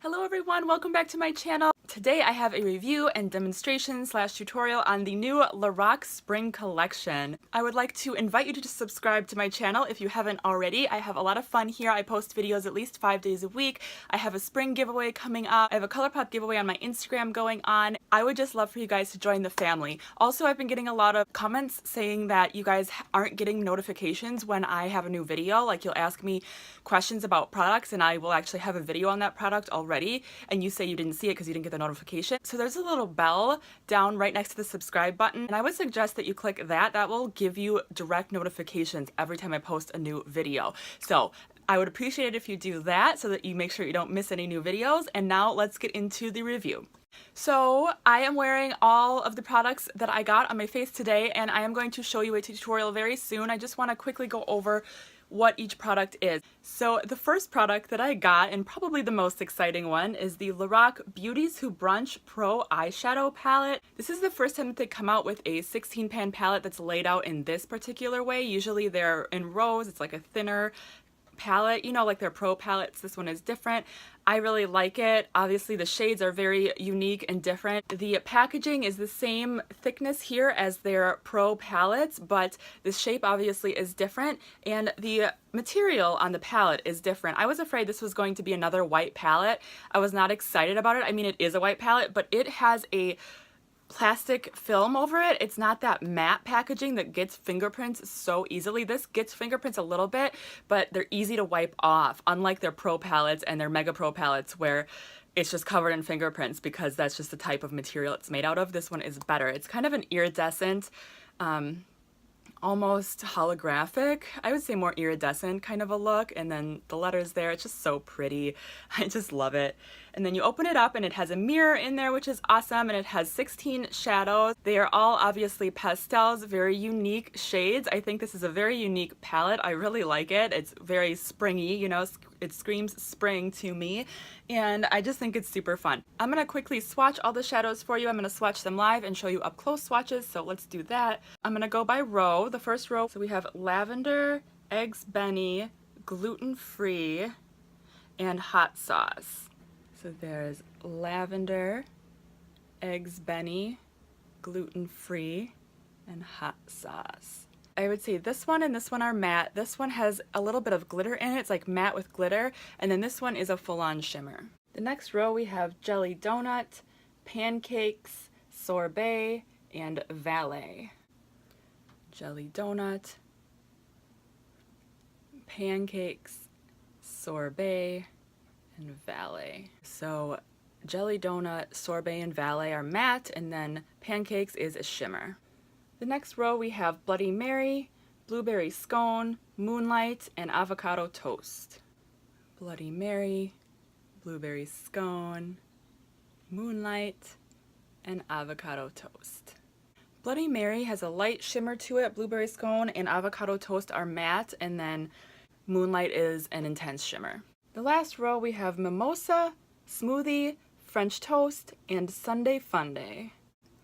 Hello everyone, welcome back to my channel. Today I have a review and demonstration / tutorial on the new Lorac Spring Collection. I would like to invite you to subscribe to my channel if you haven't already. I have a lot of fun here. I post videos at least 5 days a week. I have a spring giveaway coming up. I have a ColourPop giveaway on my Instagram going on. I would just love for you guys to join the family. Also, I've been getting a lot of comments saying that you guys aren't getting notifications when I have a new video. Like, you'll ask me questions about products and I will actually have a video on that product already, and you say you didn't see it because you didn't get the notification. So there's a little bell down right next to the subscribe button, and I would suggest that you click that. That will give you direct notifications every time I post a new video. So I would appreciate it if you do that so that you make sure you don't miss any new videos. And now let's get into the review. So I am wearing all of the products that I got on my face today, and I am going to show you a tutorial very soon. I just want to quickly go over what each product is. So the first product that I got, and probably the most exciting one, is the Lorac Beauties Brunch Pro Eyeshadow Palette. This is the first time that they come out with a 16-pan palette that's laid out in this particular way. Usually they're in rows, it's like a thinner palette, you know, like their pro palettes. This one is different. I really like it. Obviously the shades are very unique and different. The packaging is the same thickness here as their pro palettes, but the shape obviously is different, and the material on the palette is different. I was afraid this was going to be another white palette. I was not excited about it. I mean, it is a white palette, but it has a plastic film over it. It's not that matte packaging that gets fingerprints so easily. This gets fingerprints a little bit, but they're easy to wipe off, unlike their pro palettes and their mega pro palettes where it's just covered in fingerprints because that's just the type of material it's made out of. This one is better. It's kind of an iridescent, almost holographic, I would say more iridescent kind of a look, and then the letters there, it's just so pretty. I just love it. And then you open it up and it has a mirror in there, which is awesome, and it has 16 shadows. They are all obviously pastels, very unique shades. I think this is a very unique palette. I really like it. It's very springy, you know, it screams spring to me, and I just think it's super fun. I'm gonna quickly swatch all the shadows for you. I'm gonna swatch them live and show you up close swatches, so let's do that. I'm gonna go by row. The first row, so we have lavender, eggs Benny, gluten-free, and hot sauce. So there's lavender, eggs Benny, gluten-free, and hot sauce. I would say this one and this one are matte. This one has a little bit of glitter in it. It's like matte with glitter. And then this one is a full-on shimmer. The next row we have jelly donut, pancakes, sorbet, and valet. Jelly donut, pancakes, sorbet, and valet. So jelly donut, sorbet, and valet are matte, and then pancakes is a shimmer. The next row we have Bloody Mary, blueberry scone, moonlight, and avocado toast. Bloody Mary, blueberry scone, moonlight, and avocado toast. Bloody Mary has a light shimmer to it. Blueberry scone and avocado toast are matte, and then moonlight is an intense shimmer. The last row we have mimosa, smoothie, French toast, and Sunday Funday.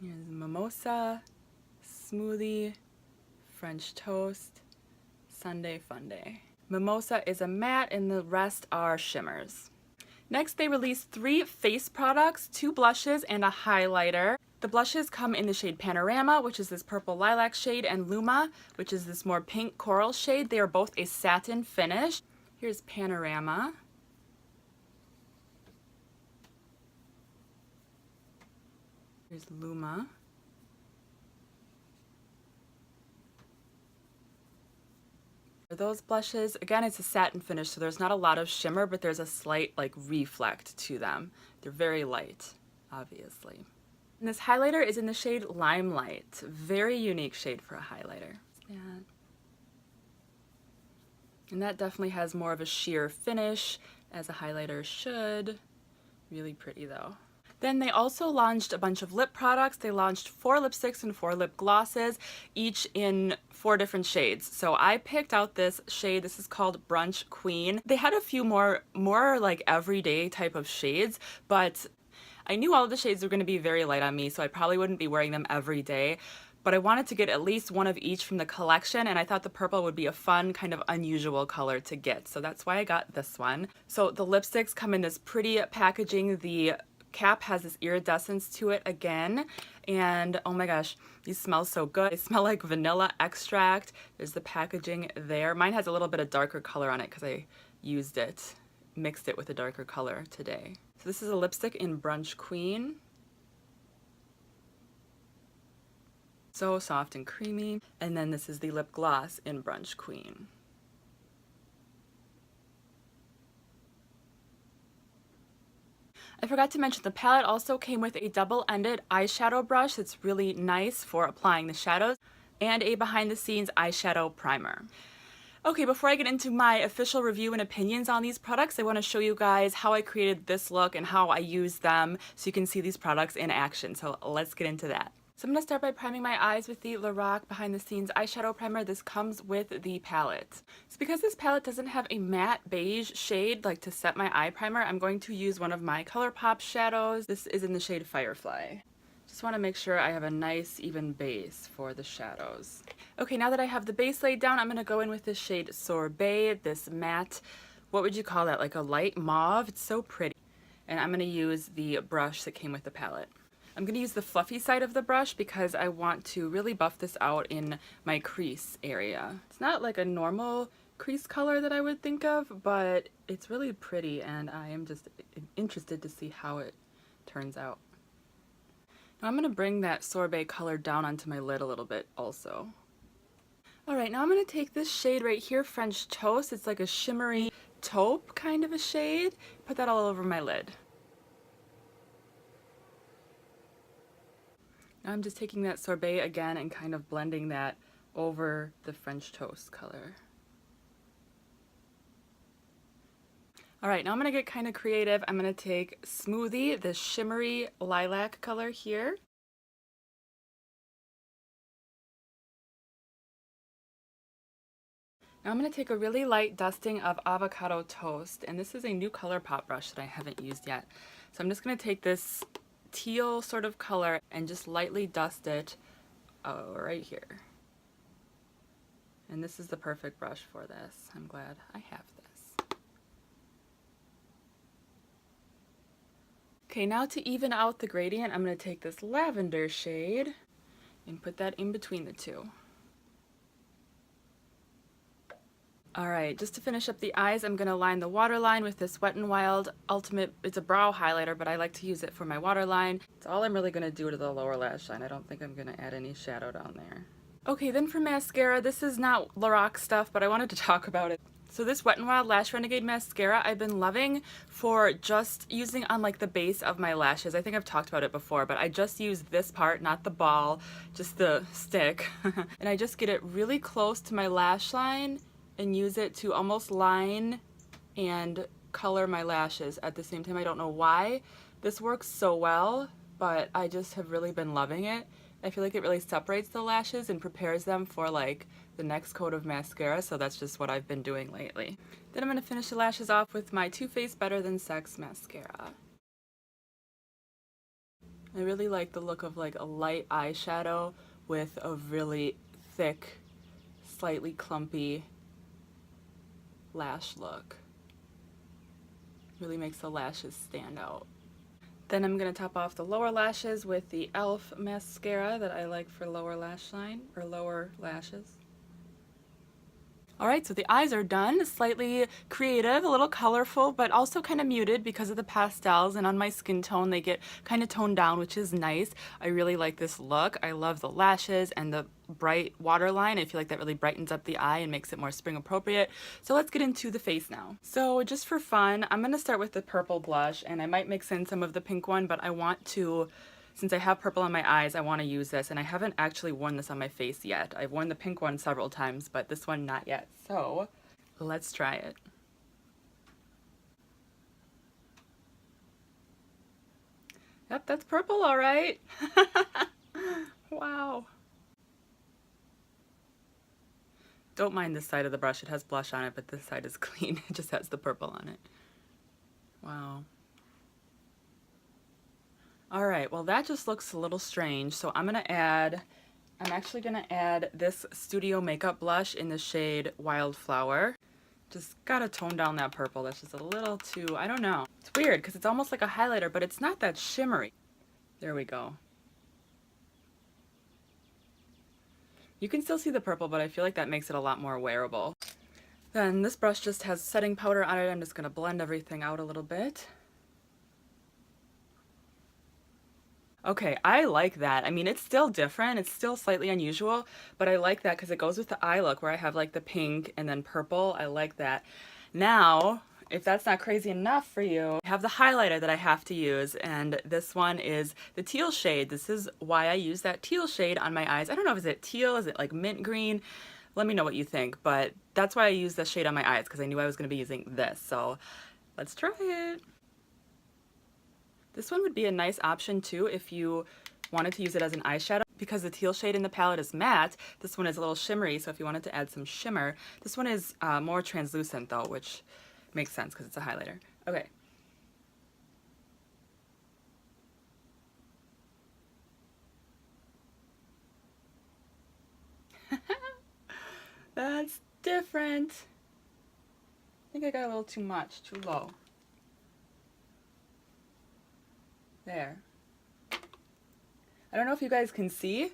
Here's mimosa, smoothie, French toast, Sunday Funday. Mimosa is a matte and the rest are shimmers. Next, they released 3 face products, 2 blushes, and a highlighter. The blushes come in the shade Panorama, which is this purple lilac shade, and Luma, which is this more pink coral shade. They are both a satin finish. Here's Panorama. Here's Luma. For those blushes, again, it's a satin finish, so there's not a lot of shimmer, but there's a slight like reflect to them. They're very light, obviously. And this highlighter is in the shade Limelight. Very unique shade for a highlighter. And that definitely has more of a sheer finish, as a highlighter should. Really pretty though. Then they also launched a bunch of lip products. They launched 4 lipsticks and 4 lip glosses, each in 4 different shades. So I picked out this shade. This is called Brunch Queen. They had a few more like everyday type of shades, but I knew all of the shades were going to be very light on me, so I probably wouldn't be wearing them every day. but I wanted to get at least one of each from the collection, and I thought the purple would be a fun, kind of unusual color to get. So that's why I got this one. So the lipsticks come in this pretty packaging. The cap has this iridescence to it again, and oh my gosh, these smell so good. They smell like vanilla extract. There's the packaging there. Mine has a little bit of darker color on it because I used it, mixed it with a darker color today. So this is a lipstick in Brunch Queen. So soft and creamy. And then this is the lip gloss in Brunch Queen. I forgot to mention the palette also came with a double-ended eyeshadow brush that's really nice for applying the shadows, and a behind-the-scenes eyeshadow primer. Okay, before I get into my official review and opinions on these products, I want to show you guys how I created this look and how I use them so you can see these products in action. So let's get into that. So I'm going to start by priming my eyes with the Lorac Behind the Scenes Eyeshadow Primer. This comes with the palette. So because this palette doesn't have a matte beige shade like to set my eye primer, I'm going to use one of my ColourPop shadows. This is in the shade Firefly. Just want to make sure I have a nice even base for the shadows. Okay, now that I have the base laid down, I'm going to go in with this shade Sorbet, this matte, what would you call that, like a light mauve? It's so pretty. And I'm going to use the brush that came with the palette. I'm going to use the fluffy side of the brush because I want to really buff this out in my crease area. It's not like a normal crease color that I would think of, but it's really pretty and I am just interested to see how it turns out. Now I'm going to bring that Sorbet color down onto my lid a little bit also. Alright, now I'm going to take this shade right here, French Toast. It's like a shimmery taupe kind of a shade. Put that all over my lid. Now I'm just taking that Sorbet again and kind of blending that over the French Toast color. Alright, now I'm going to get kind of creative. I'm going to take Smoothie, this shimmery lilac color here. Now I'm going to take a really light dusting of Avocado Toast, and this is a new ColourPop brush that I haven't used yet. So I'm just going to take this teal sort of color and just lightly dust it right here. And this is the perfect brush for this. I'm glad I have this. Okay, now to even out the gradient, I'm going to take this lavender shade and put that in between the two. Alright, just to finish up the eyes, I'm going to line the waterline with this Wet n Wild Ultimate. It's a brow highlighter, but I like to use it for my waterline. It's all I'm really going to do to the lower lash line. I don't think I'm going to add any shadow down there. Okay, then for mascara, this is not Lorac stuff, but I wanted to talk about it. So this Wet n Wild Lash Renegade mascara I've been loving for just using on like the base of my lashes. I think I've talked about it before, but I just use this part, not the ball, just the stick. And I just get it really close to my lash line and use it to almost line and color my lashes at the same time. I don't know why this works so well, but I just have really been loving it. I feel like it really separates the lashes and prepares them for like the next coat of mascara, so that's just what I've been doing lately. Then I'm going to finish the lashes off with my Too Faced Better Than Sex mascara. I really like the look of like a light eyeshadow with a really thick, slightly clumpy lash look. Really makes the lashes stand out. Then I'm going to top off the lower lashes with the e.l.f. mascara that I like for lower lash line, or lower lashes. Alright, so the eyes are done. Slightly creative, a little colorful, but also kind of muted because of the pastels, and on my skin tone they get kind of toned down, which is nice. I really like this look. I love the lashes and the bright waterline. I feel like that really brightens up the eye and makes it more spring appropriate. So let's get into the face now. So just for fun, I'm going to start with the purple blush, and I might mix in some of the pink one, but I want to, since I have purple on my eyes, I want to use this, and I haven't actually worn this on my face yet. I've worn the pink one several times, but this one not yet. So let's try it. Yep, that's purple, all right. Wow. Don't mind this side of the brush. It has blush on it, but this side is clean. It just has the purple on it. Wow. Alright, well that just looks a little strange, so I'm going to add I'm actually gonna add this Studio Makeup blush in the shade Wildflower. Just gotta tone down that purple. That's just a little too, I don't know. It's weird because it's almost like a highlighter, but it's not that shimmery. There we go. You can still see the purple, but I feel like that makes it a lot more wearable. Then this brush just has setting powder on it. I'm just gonna blend everything out a little bit. Okay, I like that. I mean, it's still different. It's still slightly unusual, but I like that because it goes with the eye look where I have like the pink and then purple. I like that. Now, if that's not crazy enough for you, I have the highlighter that I have to use, and this one is the teal shade. This is why I use that teal shade on my eyes. I don't know if is it teal, is it like mint green? Let me know what you think, but that's why I use this shade on my eyes because I knew I was going to be using this. So let's try it. This one would be a nice option too if you wanted to use it as an eyeshadow. Because the teal shade in the palette is matte, this one is a little shimmery, so if you wanted to add some shimmer, this one is more translucent though, which makes sense because it's a highlighter. Okay. That's different. I think I got a little too much, too low. There. I don't know if you guys can see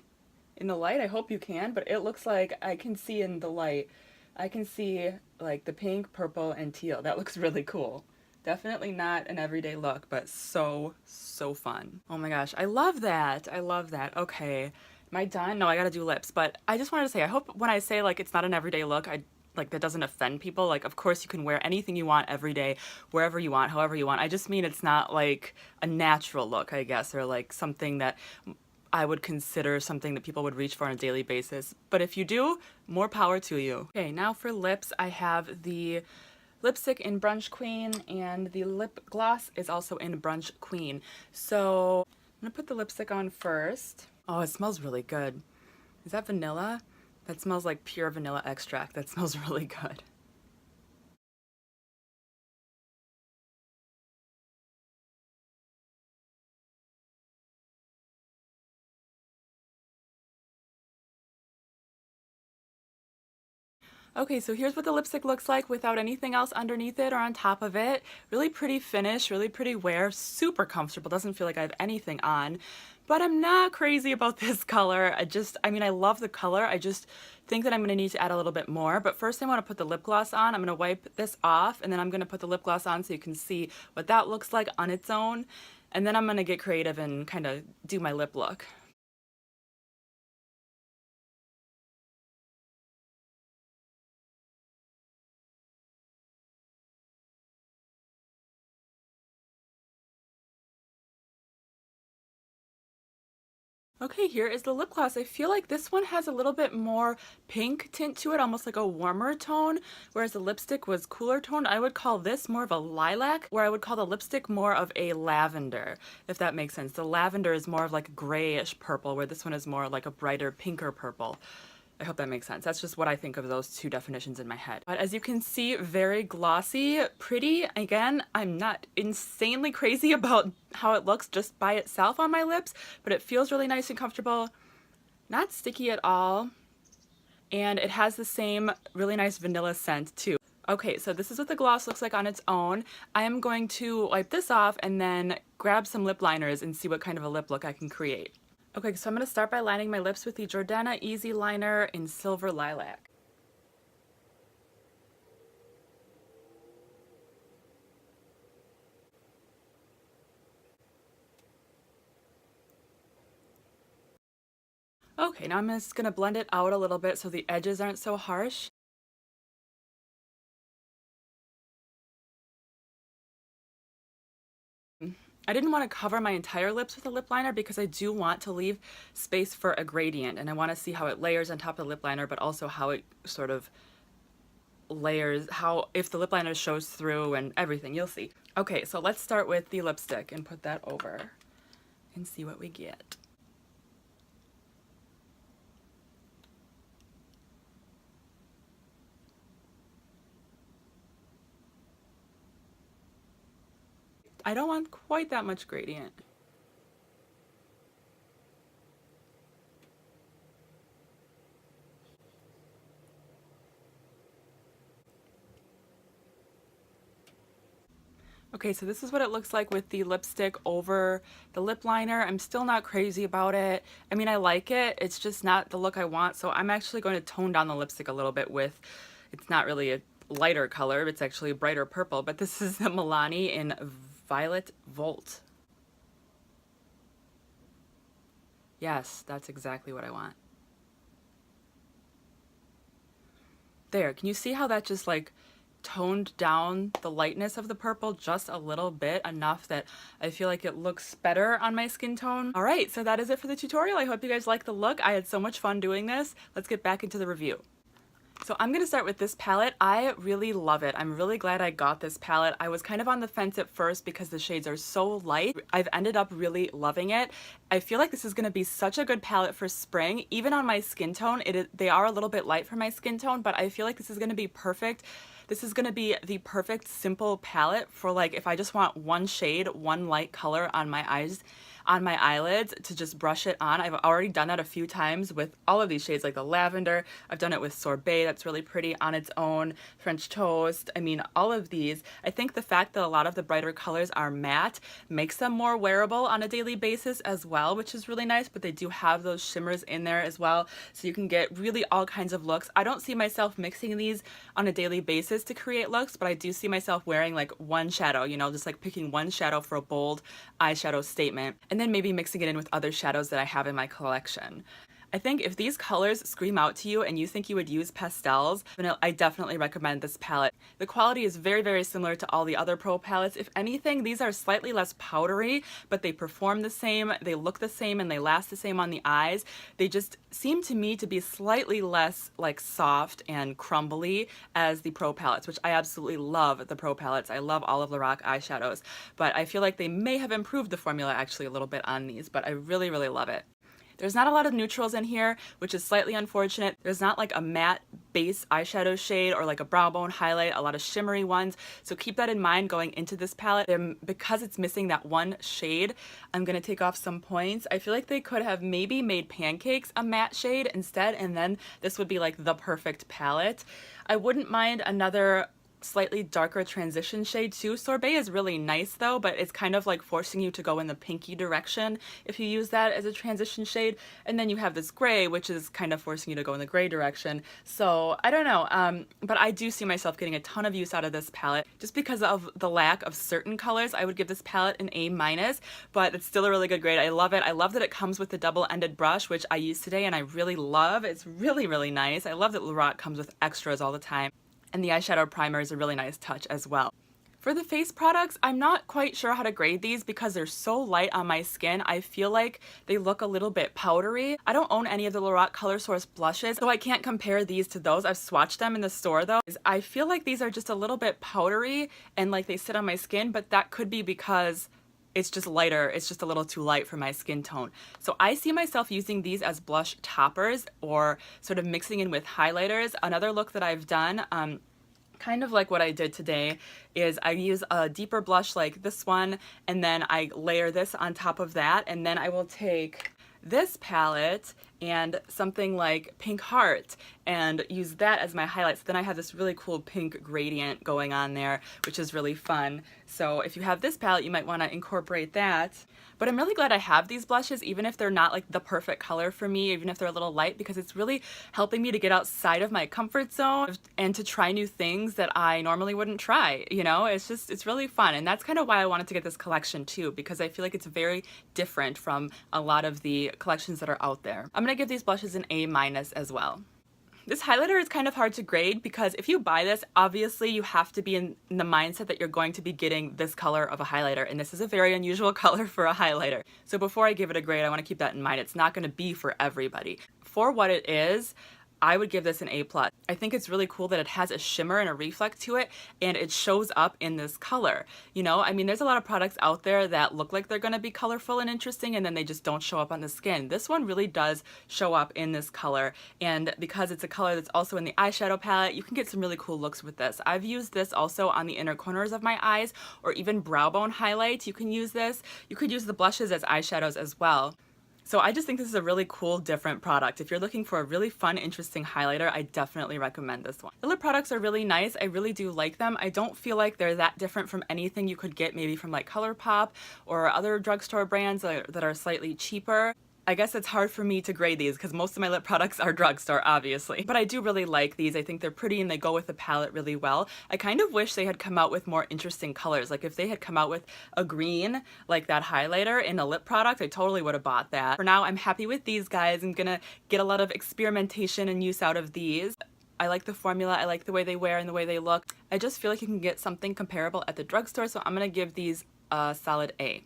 in the light. I hope you can, but it looks like I can see in the light. I can see like the pink, purple, and teal. That looks really cool. Definitely not an everyday look, but so fun. Oh my gosh, I love that. I love that. Okay, am I done? No, I gotta do lips, but I just wanted to say, I hope when I say like it's not an everyday look, like that doesn't offend people. Like, of course you can wear anything you want every day, wherever you want, however you want. I just mean it's not like a natural look, I guess, or like something that I would consider something that people would reach for on a daily basis. But if you do, more power to you. Okay, now for lips, I have the lipstick in Brunch Queen, and the lip gloss is also in Brunch Queen. So I'm gonna put the lipstick on first. Oh, it smells really good. Is that vanilla? That smells like pure vanilla extract. That smells really good. Okay, so here's what the lipstick looks like without anything else underneath it or on top of it. Really pretty finish, really pretty wear, super comfortable, doesn't feel like I have anything on. But I'm not crazy about this color. I mean, I love the color. I just think that I'm gonna need to add a little bit more. But first I wanna put the lip gloss on. I'm gonna wipe this off, and then I'm gonna put the lip gloss on so you can see what that looks like on its own. And then I'm gonna get creative and kind of do my lip look. Okay, here is the lip gloss. I feel like this one has a little bit more pink tint to it, almost like a warmer tone, whereas the lipstick was cooler tone. I would call this more of a lilac, where I would call the lipstick more of a lavender, if that makes sense. The lavender is more of like a grayish purple, where this one is more like a brighter, pinker purple. I hope that makes sense. That's just what I think of those two definitions in my head. But as you can see, very glossy, pretty. Again, I'm not insanely crazy about how it looks just by itself on my lips, but it feels really nice and comfortable. Not sticky at all. And it has the same really nice vanilla scent too. Okay, so this is what the gloss looks like on its own. I am going to wipe this off and then grab some lip liners and see what kind of a lip look I can create. Okay, so I'm going to start by lining my lips with the Jordana Easy Liner in Silver Lilac. Okay, now I'm just going to blend it out a little bit so the edges aren't so harsh. I didn't want to cover my entire lips with a lip liner because I do want to leave space for a gradient, and I want to see how it layers on top of the lip liner, but also how it sort of layers, how if the lip liner shows through and everything, you'll see. Okay, so let's start with the lipstick and put that over and see what we get. I don't want quite that much gradient. Okay, so this is what it looks like with the lipstick over the lip liner. I'm still not crazy about it. I mean, I like it. It's just not the look I want. So I'm actually going to tone down the lipstick a little bit with, it's not really a lighter color. It's actually a brighter purple, but this is the Milani in Violet Volt. Yes, that's exactly what I want. There, can you see how that just like toned down the lightness of the purple just a little bit, enough that I feel like it looks better on my skin tone? All right, so that is it for the tutorial. I hope you guys like the look. I had so much fun doing this. Let's get back into the review. So I'm gonna start with this palette. I really love it. I'm really glad I got this palette. I was kind of on the fence at first because the shades are so light. I've ended up really loving it. I feel like this is gonna be such a good palette for spring. Even on my skin tone, they are a little bit light for my skin tone, but I feel like this is gonna be perfect. This is gonna be the perfect simple palette for like if I just want one shade, one light color on my eyes, on my eyelids to just brush it on. I've already done that a few times with all of these shades, like the lavender. I've done it with Sorbet, that's really pretty on its own, French Toast. I mean, all of these. I think the fact that a lot of the brighter colors are matte makes them more wearable on a daily basis as well, which is really nice, but they do have those shimmers in there as well, so you can get really all kinds of looks. I don't see myself mixing these on a daily basis to create looks, but I do see myself wearing like one shadow, you know, just like picking one shadow for a bold eyeshadow statement, and then maybe mixing it in with other shadows that I have in my collection. I think if these colors scream out to you and you think you would use pastels, then I definitely recommend this palette. The quality is very, very similar to all the other Pro palettes. If anything, these are slightly less powdery, but they perform the same, they look the same, and they last the same on the eyes. They just seem to me to be slightly less like soft and crumbly as the Pro palettes, which I absolutely love the Pro palettes. I love all of Lorac eyeshadows, but I feel like they may have improved the formula actually a little bit on these, but I really, really love it. There's not a lot of neutrals in here, which is slightly unfortunate. There's not like a matte base eyeshadow shade or like a brow bone highlight, a lot of shimmery ones. So keep that in mind going into this palette. Because it's missing that one shade, I'm gonna take off some points. I feel like they could have maybe made Pancakes a matte shade instead, and then this would be like the perfect palette. I wouldn't mind another slightly darker transition shade too. Sorbet is really nice though, but it's kind of like forcing you to go in the pinky direction if you use that as a transition shade. And then you have this gray, which is kind of forcing you to go in the gray direction. So I don't know, but I do see myself getting a ton of use out of this palette. Just because of the lack of certain colors, I would give this palette an A-, but it's still a really good grade. I love it. I love that it comes with the double-ended brush, which I use today and I really love. It's really, really nice. I love that Lorac comes with extras all the time. And the eyeshadow primer is a really nice touch as well. For the face products, I'm not quite sure how to grade these because they're so light on my skin. I feel like they look a little bit powdery. I don't own any of the Lorac Color Source blushes, so I can't compare these to those. I've swatched them in the store though. I feel like these are just a little bit powdery and like they sit on my skin, but that could be because it's just lighter, it's just a little too light for my skin tone. So I see myself using these as blush toppers or sort of mixing in with highlighters. Another look that I've done, kind of like what I did today, is I use a deeper blush like this one, and then I layer this on top of that, and then I will take this palette and something like Pink Heart and use that as my highlights. Then I have this really cool pink gradient going on there, which is really fun. So if you have this palette, you might want to incorporate that. But I'm really glad I have these blushes, even if they're not like the perfect color for me, even if they're a little light, because it's really helping me to get outside of my comfort zone and to try new things that I normally wouldn't try. You know, it's really fun. And that's kind of why I wanted to get this collection too, because I feel like it's very different from a lot of the collections that are out there. I'm gonna give these blushes an A- as well. This highlighter is kind of hard to grade because if you buy this, obviously you have to be in the mindset that you're going to be getting this color of a highlighter, and this is a very unusual color for a highlighter. So before I give it a grade, I want to keep that in mind. It's not going to be for everybody. For what it is, I would give this an A+. I think it's really cool that it has a shimmer and a reflect to it, and it shows up in this color. You know, I mean, there's a lot of products out there that look like they're gonna be colorful and interesting, and then they just don't show up on the skin. This one really does show up in this color, and because it's a color that's also in the eyeshadow palette, you can get some really cool looks with this. I've used this also on the inner corners of my eyes, or even brow bone highlights. You can use this. You could use the blushes as eyeshadows as well. So I just think this is a really cool, different product. If you're looking for a really fun, interesting highlighter, I definitely recommend this one. The lip products are really nice. I really do like them. I don't feel like they're that different from anything you could get maybe from like ColourPop or other drugstore brands that are slightly cheaper. I guess it's hard for me to grade these because most of my lip products are drugstore, obviously. But I do really like these. I think they're pretty and they go with the palette really well. I kind of wish they had come out with more interesting colors. Like if they had come out with a green, like that highlighter in a lip product, I totally would have bought that. For now, I'm happy with these guys. I'm gonna get a lot of experimentation and use out of these. I like the formula, I like the way they wear and the way they look. I just feel like you can get something comparable at the drugstore, so I'm gonna give these a solid A.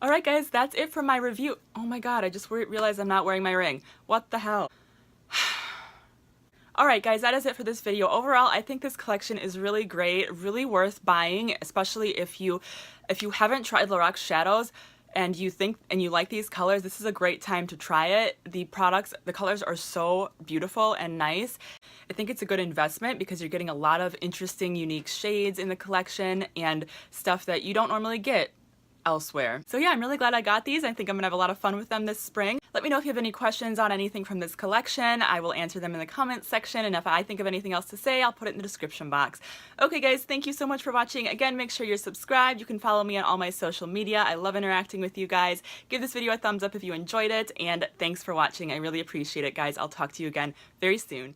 Alright guys, that's it for my review. Oh my god, I just realized I'm not wearing my ring. What the hell? Alright guys, that is it for this video. Overall, I think this collection is really great, really worth buying, especially if you haven't tried Lorac shadows and you like these colors. This is a great time to try it. The colors are so beautiful and nice. I think it's a good investment because you're getting a lot of interesting, unique shades in the collection and stuff that you don't normally get elsewhere. So yeah, I'm really glad I got these. I think I'm gonna have a lot of fun with them this spring. Let me know if you have any questions on anything from this collection. I will answer them in the comments section, and if I think of anything else to say, I'll put it in the description box. Okay guys, thank you so much for watching. Again, make sure you're subscribed. You can follow me on all my social media. I love interacting with you guys. Give this video a thumbs up if you enjoyed it, and thanks for watching. I really appreciate it, guys. I'll talk to you again very soon.